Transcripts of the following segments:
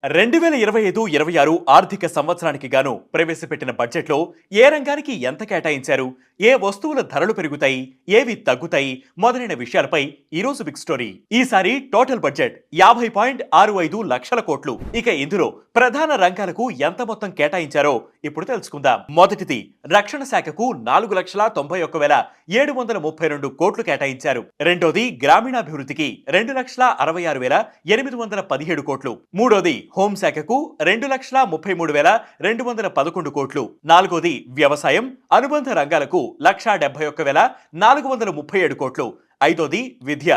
2025-26 ఆర్థిక సంవత్సరానికి గాను ప్రవేశపెట్టిన బడ్జెట్లో ఏ రంగానికి ఎంత కేటాయించారు, ఏ వస్తువుల ధరలు పెరుగుతాయి, ఏవి తగ్గుతాయి మొదలైన విషయాలపై ఈ రోజు బిగ్ స్టోరీ. ఈసారి టోటల్ బడ్జెట్ 50.65 లక్షల కోట్లు. ఇక ఇందులో ప్రధాన రంగాలకు ఎంత మొత్తం కేటాయించారో ఇప్పుడు తెలుసుకుందాం. మొదటిది రక్షణ శాఖకు 4,91,732 కోట్లు కేటాయించారు. రెండోది గ్రామీణాభివృద్ధికి 2,66,817 కోట్లు. మూడోది హోంశాఖకు 2,33,211 కోట్లు. నాలుగోది వ్యవసాయం అనుబంధ రంగాలకు 1,71,437 కోట్లు. ఐదోది విద్య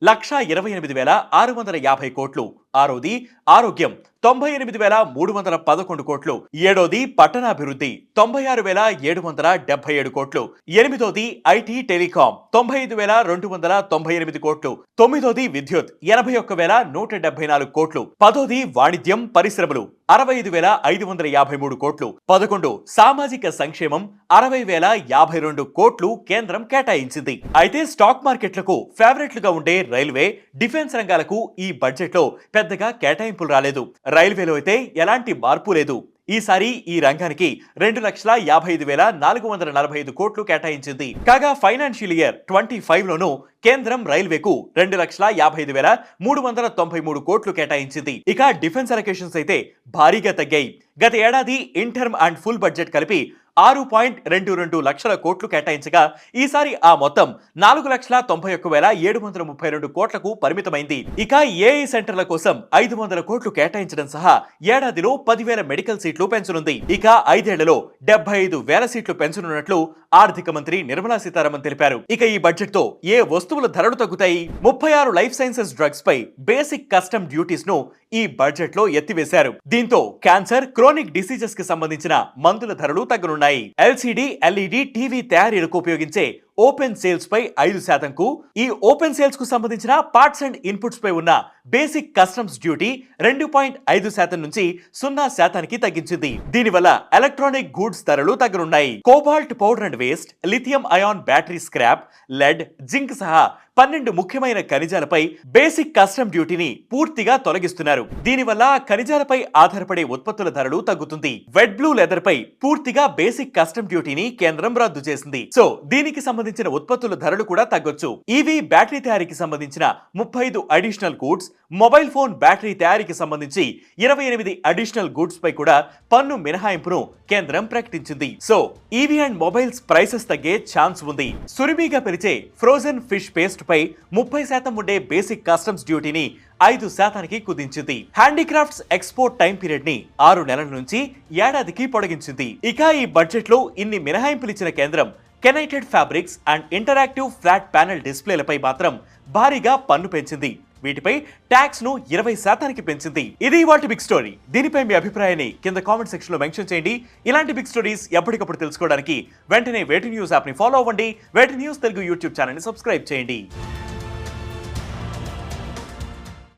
1,28,650 కోట్లు. ఆరోది ఆరోగ్యం 98,311 కోట్లు. ఏడోది పట్టణాభివృద్ధి 96,777 కోట్లు. ఎనిమిదోది ఐటీ టెలికాం 95,298 కోట్లు. తొమ్మిదోది విద్యుత్ 81,174 కోట్లు. పదోది వాణిజ్యం పరిశ్రమలు 65,553 కోట్లు. 11 సామాజిక సంక్షేమం 60,052 కోట్లు కేంద్రం కేటాయించింది. అయితే స్టాక్ మార్కెట్లకు ఫేవరెట్లుగా ఉండే రైల్వే, డిఫెన్స్ రంగాలకు ఈ బడ్జెట్ లో పెద్దగా కేటాయింపులు రాలేదు. రైల్వేలో అయితే ఎలాంటి మార్పు లేదు. ఈసారి ఈ రంగానికి 2,55,445 కోట్లు కేటాయించింది. కాగా ఫైనాన్షియల్ ఇయర్ 25 లోనూ కేంద్రం రైల్వేకు 2,55,393 కోట్లు కేటాయించింది. ఇక డిఫెన్స్ అలొకేషన్స్ అయితే భారీగా తగ్గాయి. గత ఏడాది ఇంటర్మ్ అండ్ ఫుల్ బడ్జెట్ కలిపి 6.22 లక్షల కోట్లు కేటాయించగా ఈసారి ఆ మొత్తం 4,91,732 కోట్లకు పరిమితమైంది. ఇక ఏఐ సెంటర్ల కోసం 500 కోట్లు కేటాయించడం సహా ఏడాదిలో 10,000 మెడికల్ సీట్లు పెంచనుంది. ఇక 5 ఏళ్లలో 75,000 సీట్లు పెంచనున్నట్లు ఆర్థిక మంత్రి నిర్మలా సీతారామన్ తెలిపారు. ఇక ఈ బడ్జెట్ తో ఏ వస్తువుల ధరలు తగ్గుతాయి? 36 లైఫ్ సైన్సెస్ డ్రగ్స్ పై బేసిక్ కస్టమ్ డ్యూటీస్ ను ఈ బడ్జెట్ లో ఎత్తివేశారు. దీంతో క్యాన్సర్, క్రోనిక్ డిసీజెస్ కి సంబంధించిన మందుల ధరలు తగ్గనున్నాయి. ఎల్సిడి, ఎల్ఈడి టీవీ తయారీలకు ఉపయోగించే ఓపెన్ సేల్స్ పై 5%కు, ఈ ఓపెన్ సేల్స్ కు సంబంధించిన పార్ట్స్ అండ్ ఇన్పుట్స్ పై ఉన్న బేసిక్ కస్టమ్స్ డ్యూటీ 2.5% నుంచి 0%కి తగ్గించింది. దీనివల్ల ఎలక్ట్రానిక్ గూడ్స్ ధరలు తగ్గనున్నాయి. Cobalt powder and waste, lithium ion battery scrap, lead, zinc సహా 12 ముఖ్యమైన ఖనిజాలపై బేసిక్ కస్టమ్ డ్యూటీని పూర్తిగా తొలగిస్తున్నారు. దీనివల్ల ఖనిజాలపై ఆధారపడే ఉత్పత్తుల ధరలు తగ్గుతుంది. వెట్ బ్లూ లెదర్ పై పూర్తిగా బేసిక్ కస్టమ్ డ్యూటీని కేంద్రం రద్దు చేసింది. సో దీనికి సంబంధించిన ఉత్పత్తుల ధరలు కూడా తగ్గొచ్చు. ఈవీ బ్యాటరీ తయారీకి సంబంధించిన 35 additional goods, mobile phone battery తయారీకి సంబంధించి 28 అడిషనల్ గూడ్స్ పై కూడా పన్ను మినహాయింపును కేంద్రం ప్రకటించింది. So EV and mobiles prices తగ్గే ఛాన్స్ ఉంది. సురిమిగా పిలిచే ఫ్రోజన్ ఫిష్ పేస్ట్ పై 30% ఉండే బేసిక్ కస్టమ్స్ డ్యూటీని 5%కి కుదించింది. హ్యాండీక్రాఫ్ట్స్ ఎక్స్పోర్ట్ టైం పీరియడ్ ని 6 నెలల నుంచి ఏడాదికి పొడిగించింది. ఇక ఈ బడ్జెట్ లో ఇన్ని మినహాయింపులు ఇచ్చిన కేంద్రం knitted fabrics and interactive flat panel డిస్ప్లేలపై మాత్రం భారీగా పన్ను పెంచింది. వీటిపై ట్యాక్స్ ను 20%కి పెంచింది. ఇది ఇవాల్టి బిగ్ స్టోరీ. దీనిపై మీ అభిప్రాయాన్ని కింద కామెంట్ సెక్షన్ లో మెన్షన్ చేయండి. ఇలాంటి బిగ్ స్టోరీస్ ఎప్పటికప్పుడు తెలుసుకోవడానికి వెంటనే వేటి న్యూస్ యాప్ ని ఫాలో అవ్వండి. వేటి న్యూస్ తెలుగు యూట్యూబ్ ఛానల్ ని సబ్స్క్రైబ్ చేయండి.